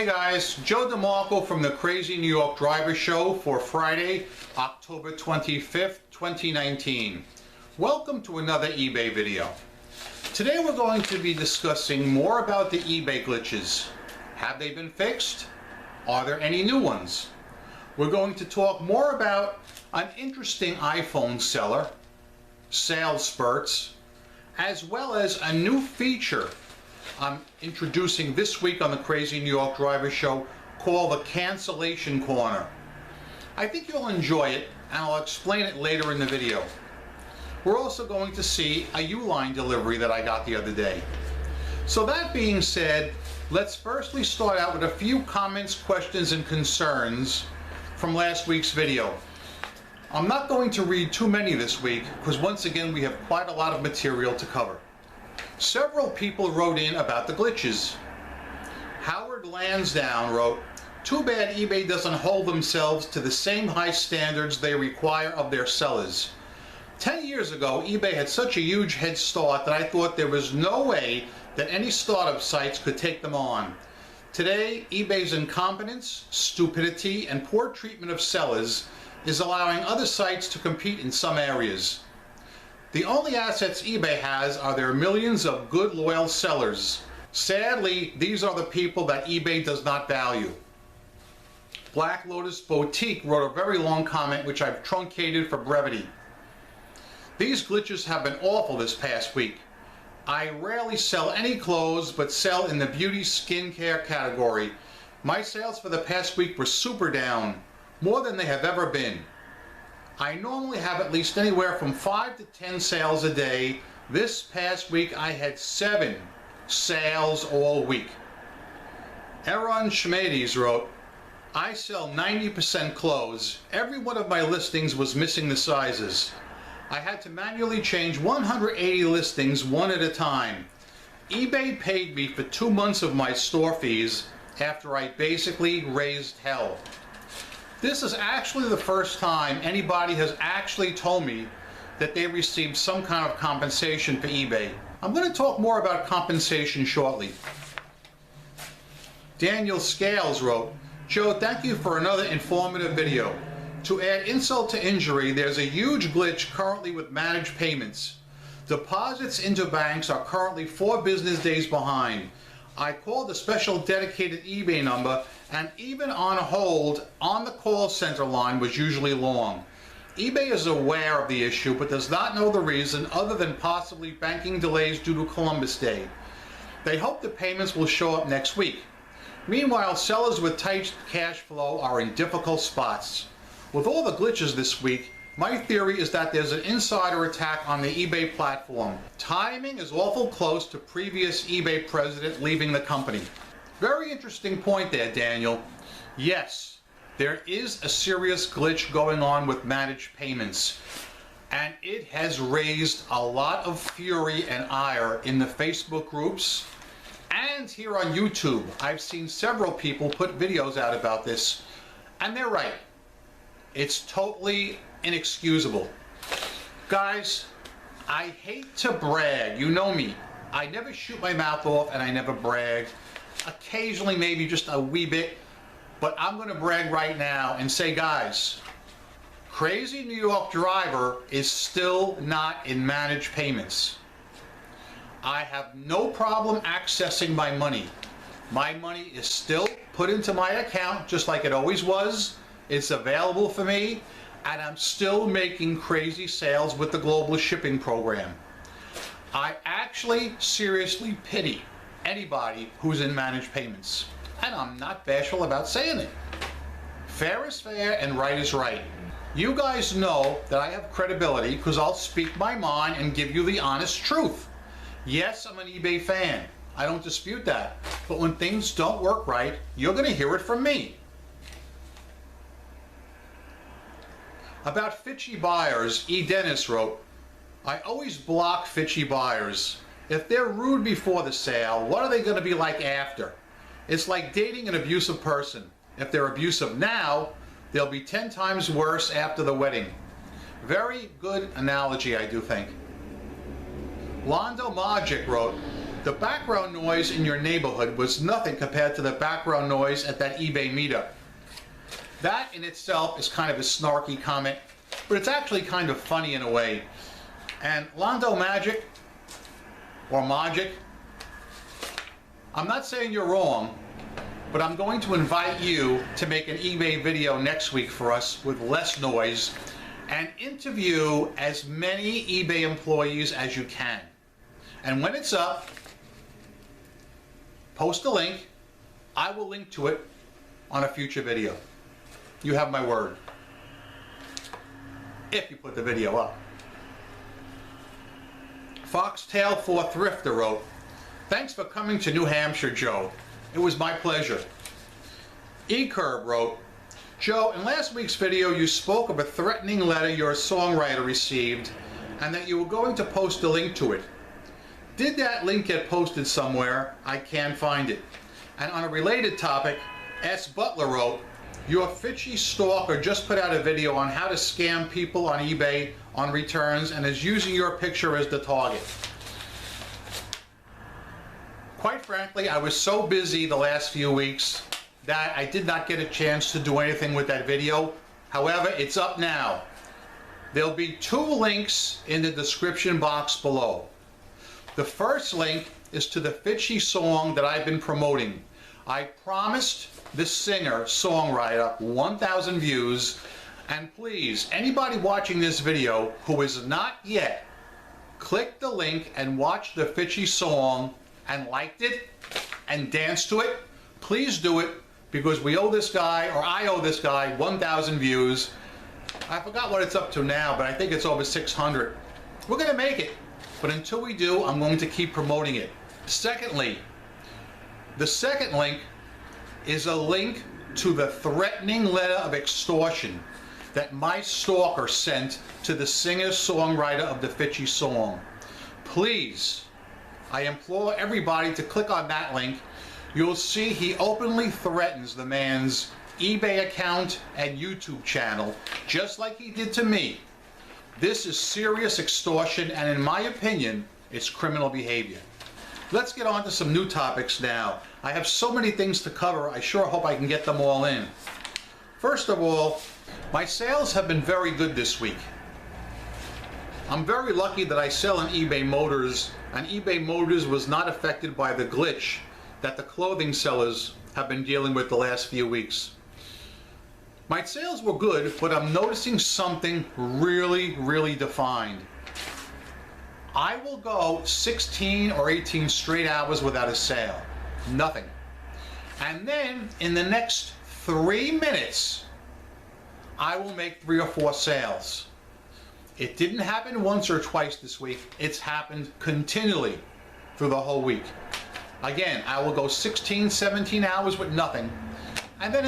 guys, Joe DeMarco from the Crazy New York Driver Show for Friday, October 25th, 2019. Welcome to another eBay video. Today we're going to be discussing more about the eBay glitches. Have they been fixed? Are there any new ones? We're going to talk more about an interesting iPhone seller, sales spurts, as well as a new feature I'm introducing this week on the Crazy New York Driver Show called the Cancellation Corner. I think you'll enjoy it, and I'll explain it later in the video. We're also going to see a Uline delivery that I got the other day. So that being said, let's firstly start out with a few comments, questions, and concerns from last week's video. I'm not going to read too many this week because once again we have quite a lot of material to cover. Several people wrote in about the glitches. Howard Lansdowne wrote, "Too bad eBay doesn't hold themselves to the same high standards they require of their sellers. 10 years ago, eBay had such a huge head start that I thought there was no way that any startup sites could take them on. Today, eBay's incompetence, stupidity, and poor treatment of sellers is allowing other sites to compete in some areas. The only assets eBay has are their millions of good, loyal sellers. Sadly, these are the people that eBay does not value." Black Lotus Boutique wrote a very long comment which I've truncated for brevity. "These glitches have been awful this past week. I rarely sell any clothes but sell in the beauty skincare category. My sales for the past week were super down, more than they have ever been. I normally have at least anywhere from 5 to 10 sales a day. This past week I had 7 sales all week." Aaron Schmades wrote, "I sell 90% clothes. Every one of my listings was missing the sizes. I had to manually change 180 listings one at a time. eBay paid me for 2 months of my store fees after I basically raised hell." This is actually the first time anybody has actually told me that they received some kind of compensation for eBay. I'm going to talk more about compensation shortly. Daniel Scales wrote, "Joe, thank you for another informative video. To add insult to injury, there's a huge glitch currently with managed payments. Deposits into banks are currently 4 business days behind. I called a special dedicated eBay number, and even on hold on the call center line was usually long. eBay is aware of the issue but does not know the reason other than possibly banking delays due to Columbus Day. They hope the payments will show up next week. Meanwhile, sellers with tight cash flow are in difficult spots. With all the glitches this week, my theory is that there's an insider attack on the eBay platform. Timing is awful close to previous eBay president leaving the company." Very interesting point there, Daniel. Yes, there is a serious glitch going on with managed payments, and it has raised a lot of fury and ire in the Facebook groups and here on YouTube. I've seen several people put videos out about this, and they're right. It's totally inexcusable. Guys, I hate to brag. You know me. I never shoot my mouth off and I never brag. Occasionally, maybe just a wee bit, but I'm going to brag right now and say, guys, Crazy New York Driver is still not in managed payments. I have no problem accessing my money. My money is still put into my account just like it always was. It's available for me, and I'm still making crazy sales with the global shipping program. I actually seriously pity anybody who's in managed payments, and I'm not bashful about saying it. Fair is fair and right is right. You guys know that I have credibility because I'll speak my mind and give you the honest truth. Yes, I'm an eBay fan. I don't dispute that. But when things don't work right, you're going to hear it from me. About fishy buyers, E. Dennis wrote, "I always block fishy buyers. If they're rude before the sale, what are they going to be like after? It's like dating an abusive person. If they're abusive now, they'll be 10 times worse after the wedding." Very good analogy, I do think. Londo Magic wrote, The background noise in your neighborhood was nothing compared to the background noise at that eBay meetup. That in itself is kind of a snarky comment, but it's actually kind of funny in a way. And Londo Magic, or Magic, I'm not saying you're wrong, but I'm going to invite you to make an eBay video next week for us with less noise and interview as many eBay employees as you can. And when it's up, post a link. I will link to it on a future video. You have my word. If you put the video up. Foxtail for Thrifter wrote, "Thanks for coming to New Hampshire, Joe. It was my pleasure." E-Curb wrote, "Joe, in last week's video you spoke of a threatening letter your songwriter received and that you were going to post a link to it. Did that link get posted somewhere? I can't find it." And on a related topic, S. Butler wrote, "Your fishy stalker just put out a video on how to scam people on eBay on returns and is using your picture as the target." Quite frankly, I was so busy the last few weeks that I did not get a chance to do anything with that video. However, it's up now. There'll be 2 links in the description box below. The first link is to the fishy song that I've been promoting. I promised the singer, songwriter, 1,000 views, and please, anybody watching this video who is not yet, click the link and watch the fishy song and liked it and danced to it. Please do it, because we owe this guy, or I owe this guy, 1,000 views. I forgot what it's up to now, but I think it's over 600. We're gonna make it, but until we do, I'm going to keep promoting it. Secondly, the second link is a link to the threatening letter of extortion that my stalker sent to the singer-songwriter of the fishy song. Please, I implore everybody to click on that link. You'll see he openly threatens the man's eBay account and YouTube channel, just like he did to me. This is serious extortion, and in my opinion, it's criminal behavior. Let's get on to some new topics now. I have so many things to cover, I sure hope I can get them all in. First of all, my sales have been very good this week. I'm very lucky that I sell on eBay Motors, and eBay Motors was not affected by the glitch that the clothing sellers have been dealing with the last few weeks. My sales were good, but I'm noticing something really defined. I will go 16 or 18 straight hours without a sale. Nothing. And then in the next 3 minutes, I will make 3 or 4 sales. It didn't happen once or twice this week. It's happened continually through the whole week. Again, I will go 16, 17 hours with nothing. And then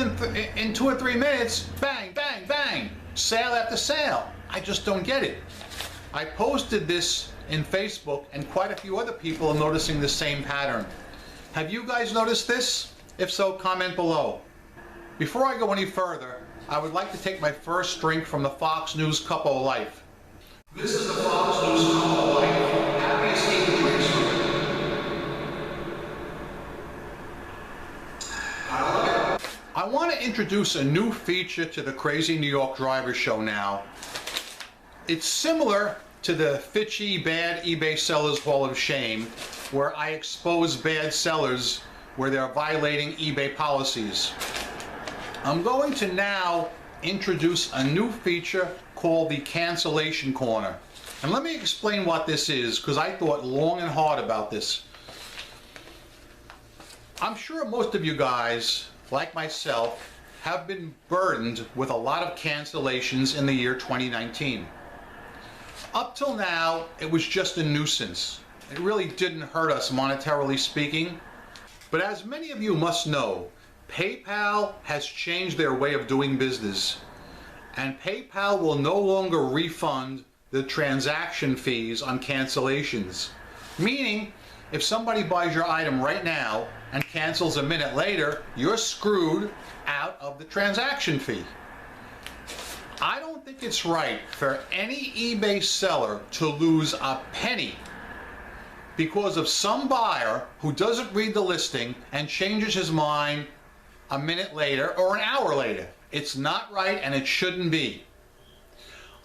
in 2 or 3 minutes, bang, bang, bang, sale after sale. I just don't get it. I posted this in Facebook, and quite a few other people are noticing the same pattern. Have you guys noticed this? If so, comment below. Before I go any further, I would like to take my first drink from the Fox News Cup of Life. This is the Fox News Cup of Life. Happiest eating drinks from it. I want to introduce a new feature to the Crazy New York Driver Show now. It's similar to the Fishy Bad eBay Sellers Hall of Shame, where I expose bad sellers where they're violating eBay policies. I'm going to now introduce a new feature called the Cancellation Corner. And let me explain what this is, because I thought long and hard about this. I'm sure most of you guys, like myself, have been burdened with a lot of cancellations in the year 2019. Up till now, it was just a nuisance. It really didn't hurt us monetarily speaking. But as many of you must know, PayPal has changed their way of doing business. And PayPal will no longer refund the transaction fees on cancellations. Meaning, if somebody buys your item right now and cancels a minute later, you're screwed out of the transaction fee. I don't think it's right for any eBay seller to lose a penny because of some buyer who doesn't read the listing and changes his mind a minute later or an hour later. It's not right and it shouldn't be.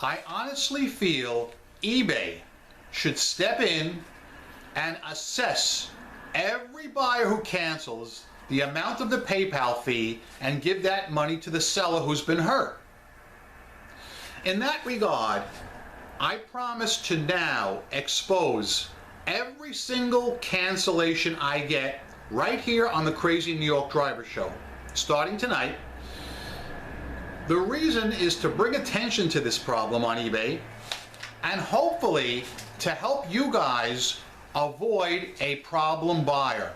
I honestly feel eBay should step in and assess every buyer who cancels the amount of the PayPal fee and give that money to the seller who's been hurt. In that regard, I promise to now expose every single cancellation I get right here on the Crazy New York Driver Show, starting tonight. The reason is to bring attention to this problem on eBay and hopefully to help you guys avoid a problem buyer.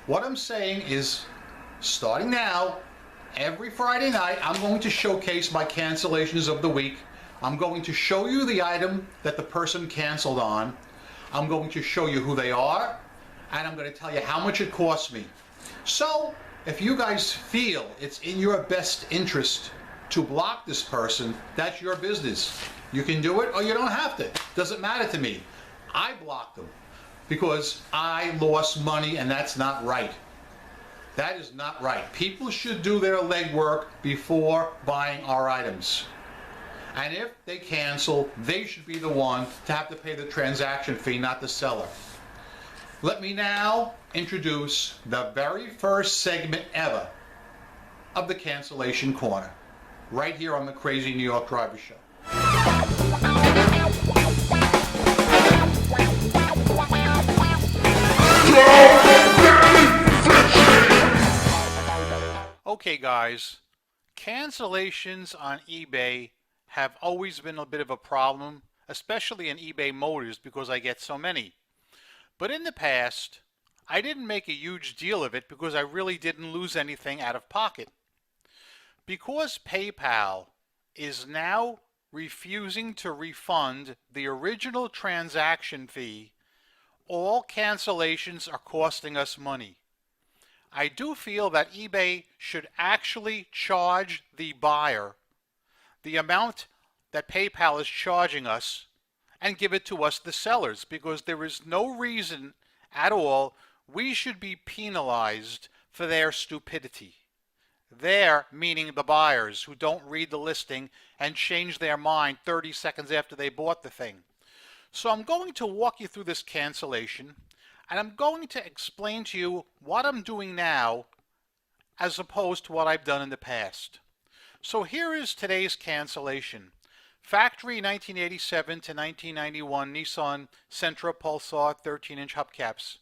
What I'm saying is, starting now, every Friday night, I'm going to showcase my cancellations of the week. I'm going to show you the item that the person canceled on. I'm going to show you who they are, and I'm going to tell you how much it cost me. So, if you guys feel it's in your best interest to block this person, that's your business. You can do it or you don't have to. Doesn't matter to me. I blocked them because I lost money, and that's not right. That is not right. People should do their legwork before buying our items. And if they cancel, they should be the one to have to pay the transaction fee, not the seller. Let me now introduce the very first segment ever of the Cancellation Corner, right here on the Crazy New York Driver Show. Okay guys, cancellations on eBay have always been a bit of a problem, especially in eBay Motors because I get so many. But in the past, I didn't make a huge deal of it because I really didn't lose anything out of pocket. Because PayPal is now refusing to refund the original transaction fee, all cancellations are costing us money. I do feel that eBay should actually charge the buyer the amount that PayPal is charging us and give it to us, the sellers, because there is no reason at all we should be penalized for their stupidity. Their, meaning the buyers who don't read the listing and change their mind 30 seconds after they bought the thing. So I'm going to walk you through this cancellation, and I'm going to explain to you what I'm doing now as opposed to what I've done in the past. So here is today's cancellation. Factory 1987 to 1991 Nissan Sentra Pulsar 13-inch hubcaps.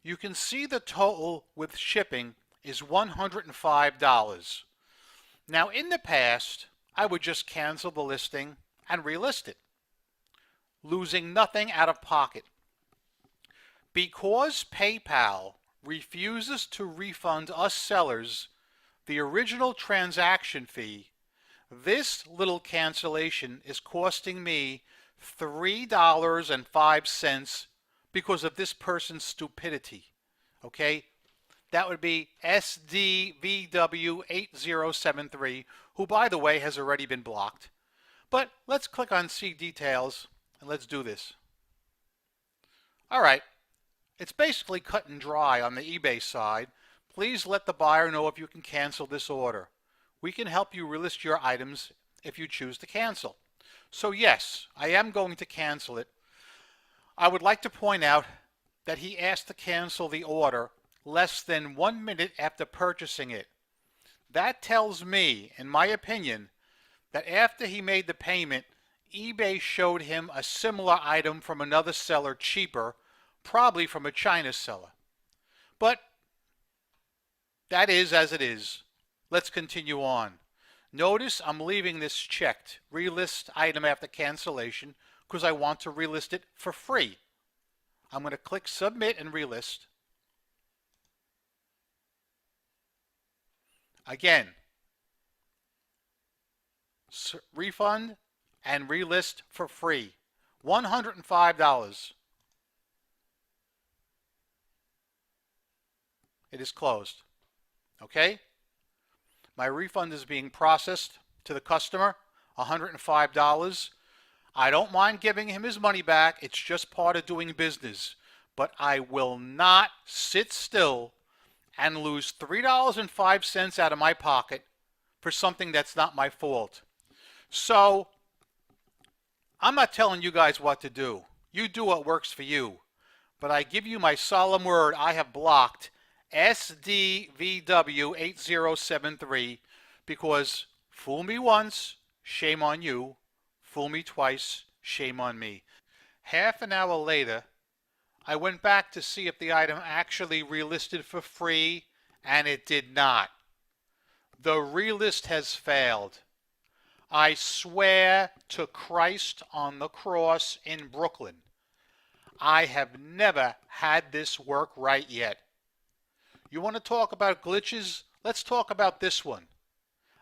You can see the total with shipping is $105. Now in the past, I would just cancel the listing and relist it, losing nothing out of pocket. Because PayPal refuses to refund us sellers the original transaction fee, this little cancellation is costing me $3.05 because of this person's stupidity. Okay? That would be SDVW8073, who, by the way, has already been blocked. But let's click on See Details, and let's do this. All right. It's basically cut and dry on the eBay side. Please let the buyer know if you can cancel this order. We can help you relist your items if you choose to cancel. So yes, I am going to cancel it. I would like to point out that he asked to cancel the order less than 1 minute after purchasing it. That tells me, in my opinion, that after he made the payment, eBay showed him a similar item from another seller cheaper, probably from a China seller. But that is as it is. Let's continue on. Notice I'm leaving this checked, relist item after cancellation, because I want to relist it for free. I'm going to click Submit and relist. Again, refund and relist for free. $105. It is closed. Okay? My refund is being processed to the customer, $105. I don't mind giving him his money back. It's just part of doing business. But I will not sit still and lose $3.05 out of my pocket for something that's not my fault. So, I'm not telling you guys what to do. You do what works for you. But I give you my solemn word, I have blocked SDVW8073 because fool me once, shame on you. Fool me twice, shame on me. Half an hour later, I went back to see if the item actually relisted for free, and it did not. The relist has failed. I swear to Christ on the cross in Brooklyn, I have never had this work right yet. You want to talk about glitches? Let's talk about this one.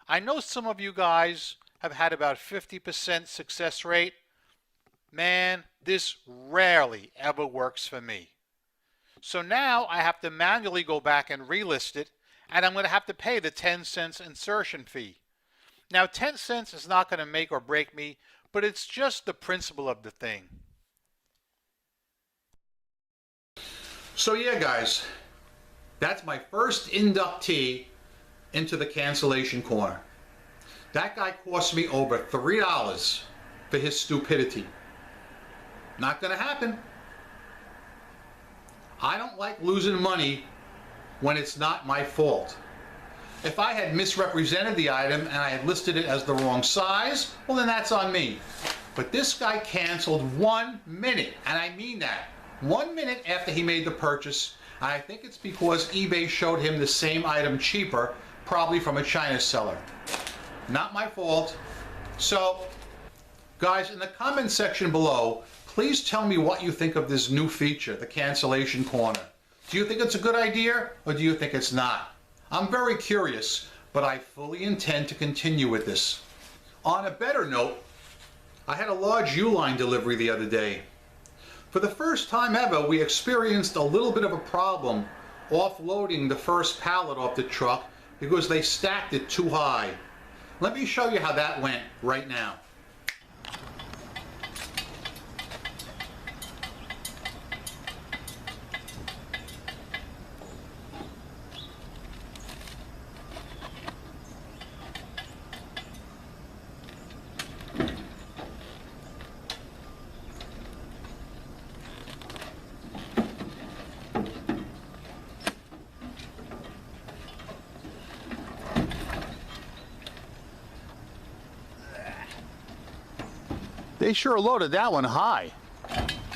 I know some of you guys have had about 50% success rate. Man, this rarely ever works for me. So now I have to manually go back and relist it, and I'm going to have to pay the 10 cents insertion fee. Now 10 cents is not going to make or break me, but it's just the principle of the thing. So yeah guys, that's my first inductee into the cancellation corner. That guy cost me over $3 for his stupidity. Not gonna happen. I don't like losing money when it's not my fault. If I had misrepresented the item and I had listed it as the wrong size, well then that's on me. But this guy canceled 1 minute, and I mean that. 1 minute after he made the purchase, and I think it's because eBay showed him the same item cheaper, probably from a China seller. Not my fault. So, guys, in the comment section below, please tell me what you think of this new feature, the cancellation corner. Do you think it's a good idea, or do you think it's not? I'm very curious, but I fully intend to continue with this. On a better note, I had a large U-line delivery the other day. For the first time ever, we experienced a little bit of a problem offloading the first pallet off the truck because they stacked it too high. Let me show you how that went right now. They sure loaded that one high.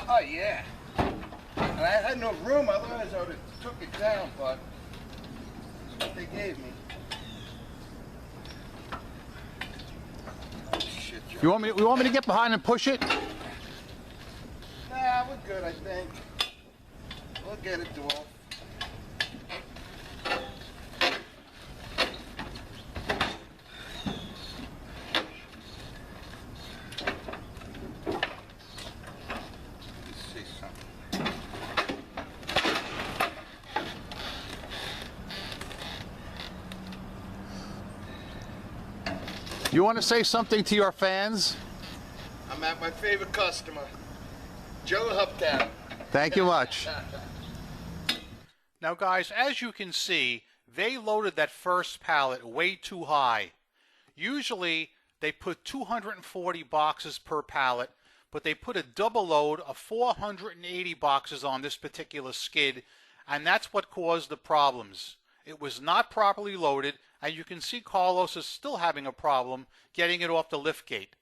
Oh yeah. And I had no room, otherwise I would have took it down, but that's what they gave me. Oh shit, John. You want me to get behind and push it? Nah, we're good, I think. We'll get it dwarf. You want to say something to your fans? I'm at my favorite customer, Joe Huptown. Thank you much. Now guys, as you can see, they loaded that first pallet way too high. Usually they put 240 boxes per pallet, but they put a double load of 480 boxes on this particular skid, and that's what caused the problems. It was not properly loaded, and you can see Carlos is still having a problem getting it off the lift gate.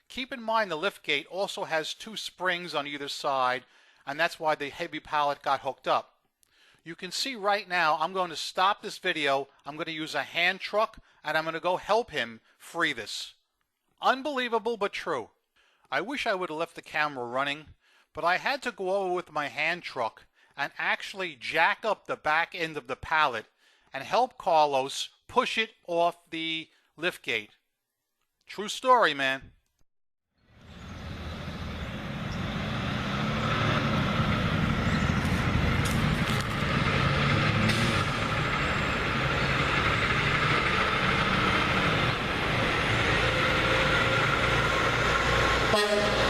Keep in mind the lift gate also has 2 springs on either side, and that's why the heavy pallet got hooked up. You can see right now I'm going to stop this video, I'm going to use a hand truck, and I'm going to go help him free this. Unbelievable but true. I wish I would have left the camera running, but I had to go over with my hand truck and actually jack up the back end of the pallet and help Carlos push it off the lift gate. True story, man. Bye.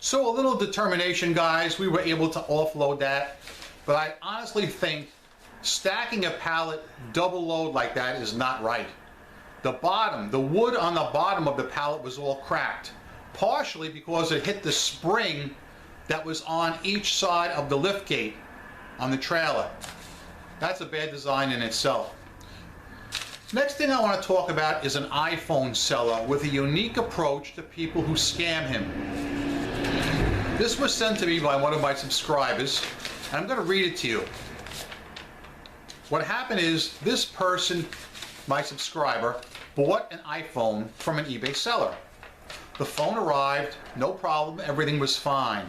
So a little determination, guys, we were able to offload that, but I honestly think stacking a pallet double load like that is not right. The wood on the bottom of the pallet was all cracked, partially because it hit the spring that was on each side of the lift gate on the trailer. That's a bad design in itself. Next thing I want to talk about is an iPhone seller with a unique approach to people who scam him. This was sent to me by one of my subscribers, and I'm going to read it to you. What happened is this person, my subscriber, bought an iPhone from an eBay seller. The phone arrived, no problem, everything was fine.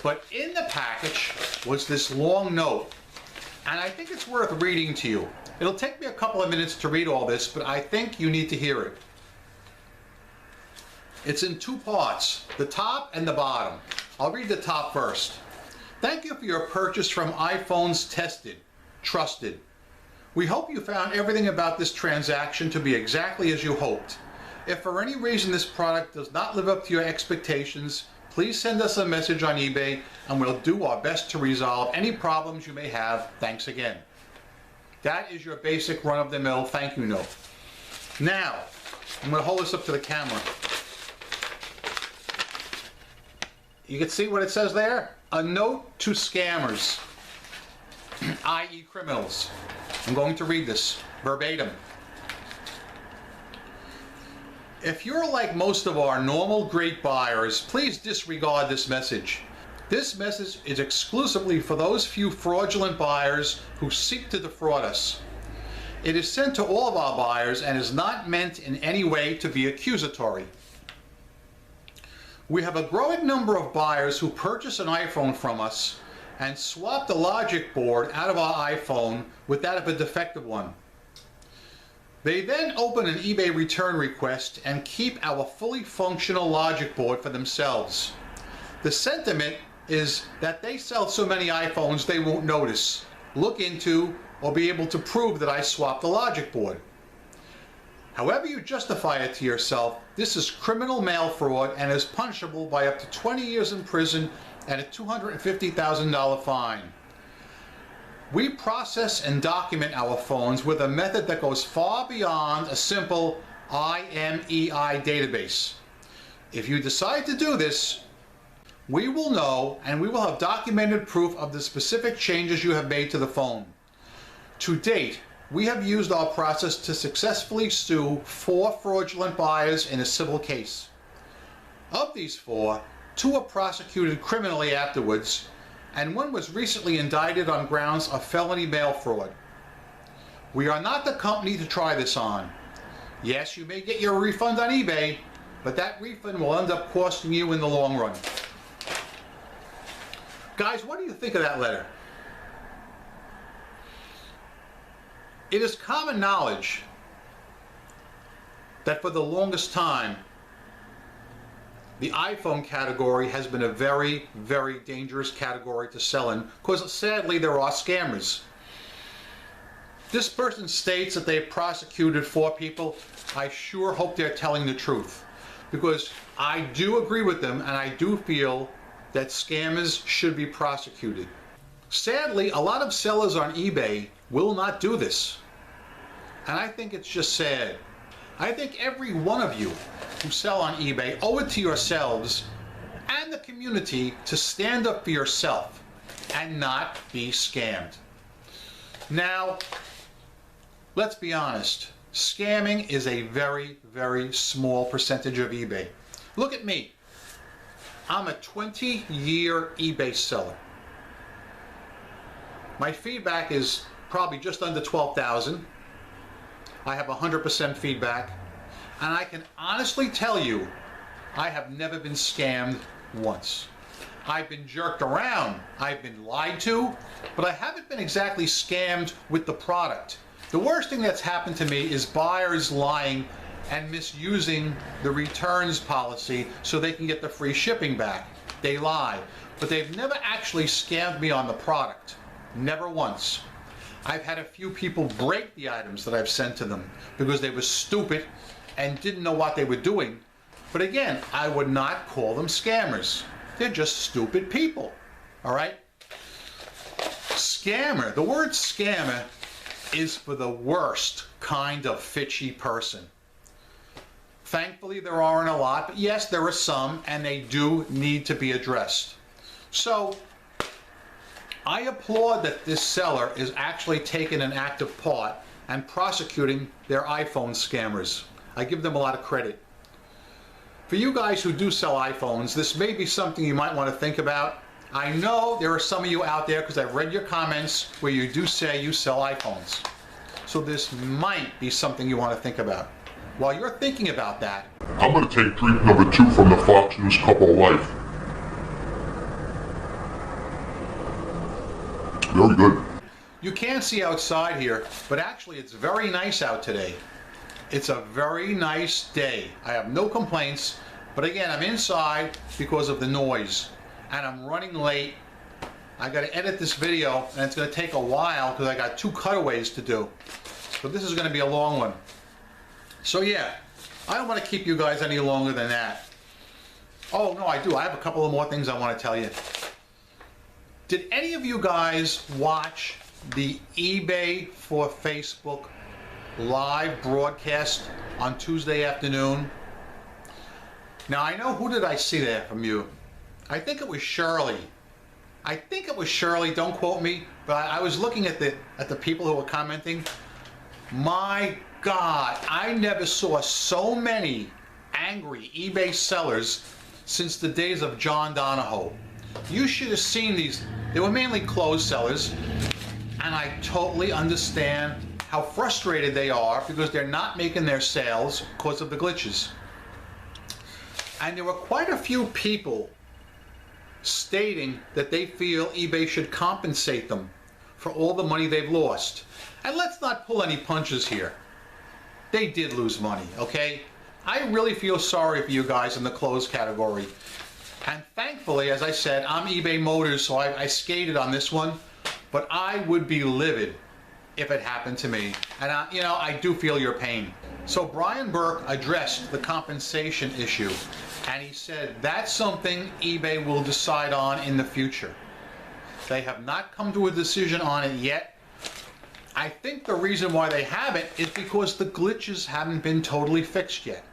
But in the package was this long note, and I think it's worth reading to you. It'll take me a couple of minutes to read all this, but I think you need to hear it. It's in two parts, the top and the bottom. I'll read the top first. Thank you for your purchase from iPhones Tested, Trusted. We hope you found everything about this transaction to be exactly as you hoped. If for any reason this product does not live up to your expectations, please send us a message on eBay and we'll do our best to resolve any problems you may have. Thanks again. That is your basic run-of-the-mill thank you note. Now, I'm going to hold this up to the camera. You can see what it says there? A note to scammers, i.e. criminals. I'm going to read this verbatim. If you're like most of our normal great buyers, please disregard this message. This message is exclusively for those few fraudulent buyers who seek to defraud us. It is sent to all of our buyers and is not meant in any way to be accusatory. We have a growing number of buyers who purchase an iPhone from us and swap the logic board out of our iPhone with that of a defective one. They then open an eBay return request and keep our fully functional logic board for themselves. The sentiment is that they sell so many iPhones they won't notice, look into, or be able to prove that I swapped the logic board. However you justify it to yourself, this is criminal mail fraud and is punishable by up to 20 years in prison and a $250,000 fine. We process and document our phones with a method that goes far beyond a simple IMEI database. If you decide to do this, we will know and we will have documented proof of the specific changes you have made to the phone. To date, we have used our process to successfully sue 4 fraudulent buyers in a civil case. Of these 4, 2 were prosecuted criminally afterwards, and 1 was recently indicted on grounds of felony mail fraud. We are not the company to try this on. Yes, you may get your refund on eBay, but that refund will end up costing you in the long run. Guys, what do you think of that letter? It is common knowledge that for the longest time, the iPhone category has been a very, very dangerous category to sell in because sadly there are scammers. This person states that they prosecuted 4 people. I sure hope they're telling the truth because I do agree with them and I do feel that scammers should be prosecuted. Sadly, a lot of sellers on eBay will not do this. And I think it's just sad. I think every one of you who sell on eBay owe it to yourselves and the community to stand up for yourself and not be scammed. Now, let's be honest. Scamming is a very, very small percentage of eBay. Look at me. I'm a 20-year eBay seller. My feedback is probably just under 12,000. I have 100% feedback. And I can honestly tell you, I have never been scammed once. I've been jerked around, I've been lied to, but I haven't been exactly scammed with the product. The worst thing that's happened to me is buyers lying and misusing the returns policy so they can get the free shipping back. They lie, but they've never actually scammed me on the product. Never once. I've had a few people break the items that I've sent to them because they were stupid and didn't know what they were doing. But again, I would not call them scammers. They're just stupid people. All right? Scammer. The word scammer is for the worst kind of fishy person. Thankfully, there aren't a lot, but yes, there are some, and they do need to be addressed. So, I applaud that this seller is actually taking an active part and prosecuting their iPhone scammers. I give them a lot of credit. For you guys who do sell iPhones, this may be something you might want to think about. I know there are some of you out there, because I've read your comments, where you do say you sell iPhones. So this might be something you want to think about. While you're thinking about that, I'm going to take tweet number 2 from the Fox News couple life. Very good. you can't see outside here, but actually it's very nice out today. It's a very nice day. I have no complaints, but again, I'm inside because of the noise, and I'm running late. I got to edit this video, and it's going to take a while because I got 2 cutaways to do. So this is going to be a long one. So yeah, I don't want to keep you guys any longer than that. Oh no, I do. I have a couple of more things I want to tell you. Did any of you guys watch the eBay for Facebook live broadcast on Tuesday afternoon? Now I know, who did I see there from you? I think it was Shirley. I think it was Shirley, don't quote me, but I was looking at the people who were commenting. My God, I never saw so many angry eBay sellers since the days of John Donahoe. You should have seen these. They were mainly clothes sellers, and I totally understand how frustrated they are because they're not making their sales because of the glitches. And there were quite a few people stating that they feel eBay should compensate them for all the money they've lost. And let's not pull any punches here. They did lose money, okay? I really feel sorry for you guys in the clothes category. And thankfully, as I said, I'm eBay Motors, so I skated on this one. But I would be livid if it happened to me. And I do feel your pain. So Brian Burke addressed the compensation issue, and he said that's something eBay will decide on in the future. They have not come to a decision on it yet. I think the reason why they haven't is because the glitches haven't been totally fixed yet.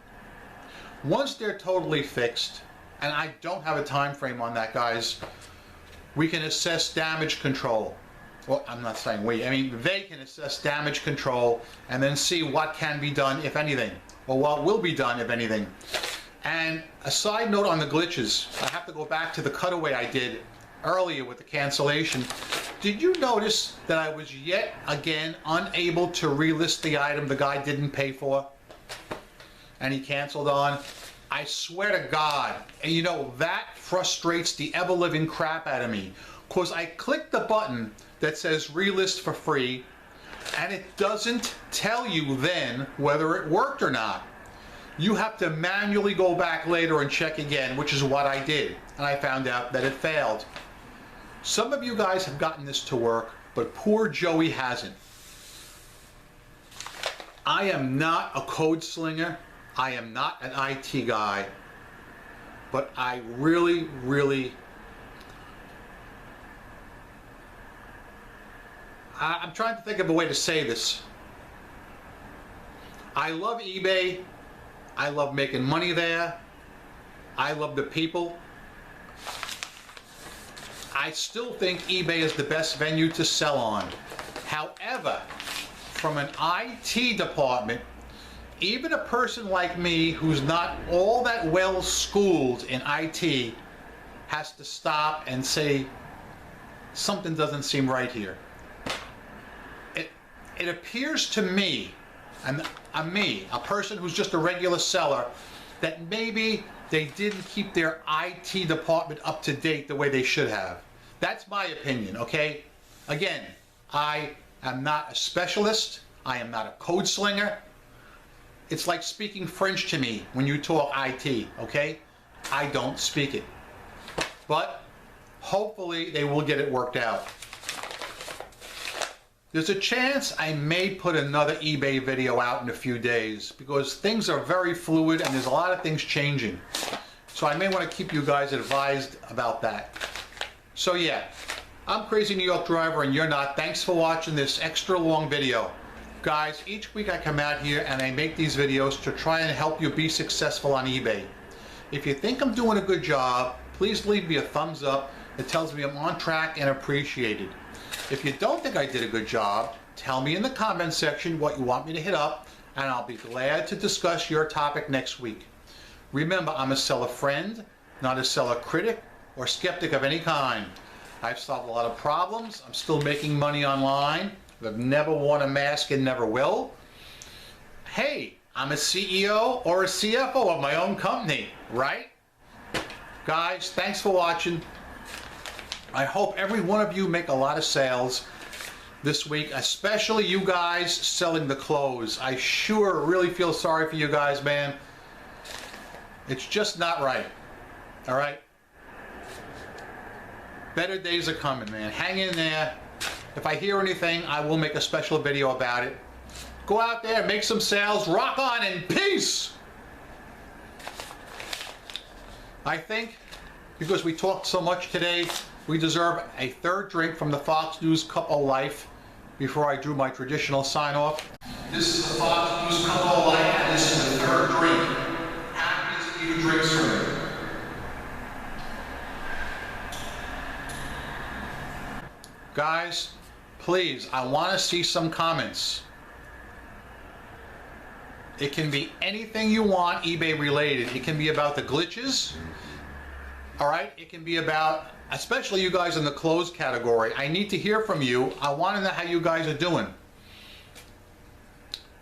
Once they're totally fixed, and I don't have a time frame on that, guys, we can assess damage control. Well, I'm not saying we, I mean they can assess damage control and then see what can be done, if anything, or what will be done, if anything. And a side note on the glitches, I have to go back to the cutaway I did earlier with the cancellation. Did you notice that I was yet again unable to relist the item the guy didn't pay for and he canceled on? I swear to God, and that frustrates the ever-living crap out of me, because I clicked the button that says relist for free and it doesn't tell you then whether it worked or not. You have to manually go back later and check again, which is what I did, and I found out that it failed. Some of you guys have gotten this to work, but poor Joey hasn't. I am not a code slinger. I am not an IT guy, but I really, I'm trying to think of a way to say this. I love eBay. I love making money there. I love the people. I still think eBay is the best venue to sell on. However, from an IT department, even a person like me who's not all that well schooled in IT has to stop and say, something doesn't seem right here. It appears to me, and a person who's just a regular seller, that maybe they didn't keep their IT department up to date the way they should have. That's my opinion, okay? Again, I am not a specialist. I am not a code slinger. It's like speaking French to me when you talk IT, okay? I don't speak it. But hopefully they will get it worked out. There's a chance I may put another eBay video out in a few days because things are very fluid and there's a lot of things changing. So I may want to keep you guys advised about that. So yeah, I'm Crazy New York Driver and you're not. Thanks for watching this extra long video. Guys, each week I come out here and I make these videos to try and help you be successful on eBay. If you think I'm doing a good job, please leave me a thumbs up. It tells me I'm on track and appreciated. If you don't think I did a good job, tell me in the comment section what you want me to hit up, and I'll be glad to discuss your topic next week. Remember, I'm a seller friend, not a seller critic or skeptic of any kind. I've solved a lot of problems. I'm still making money online. I've never worn a mask and never will. Hey, I'm a CEO or a CFO of my own company, right? Guys, thanks for watching. I hope every one of you make a lot of sales this week, especially you guys selling the clothes. I sure really feel sorry for you guys, man. It's just not right. All right? Better days are coming, man. Hang in there. If I hear anything, I will make a special video about it. Go out there, make some sales, rock on, and peace! I think, because we talked so much today, we deserve a third drink from the Fox News Cup of Life before I do my traditional sign-off. This is the Fox News Cup of Life, and this is the third drink. Happy to give you drinks for me. Guys, please, I want to see some comments. It can be anything you want eBay related. It can be about the glitches. All right, it can be about, especially you guys in the clothes category. I need to hear from you. I want to know how you guys are doing.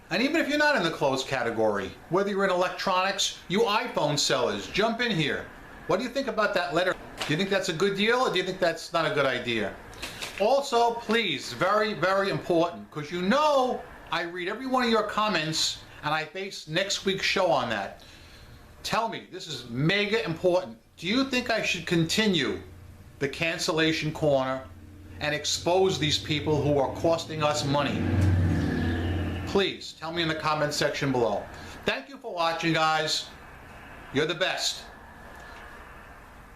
And even if you're not in the clothes category, whether you're in electronics, you iPhone sellers, jump in here. What do you think about that letter? Do you think that's a good deal, or do you think that's not a good idea? Also, please, very, very important, because you know I read every one of your comments and I base next week's show on that. Tell me, this is mega important. Do you think I should continue the cancellation corner and expose these people who are costing us money? Please tell me in the comment section below. Thank you for watching, guys. You're the best.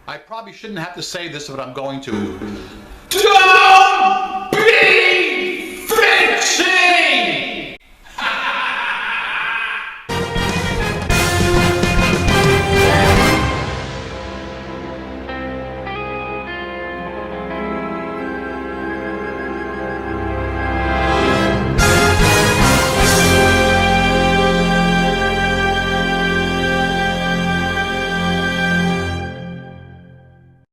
I probably shouldn't have to say this, but I'm going to.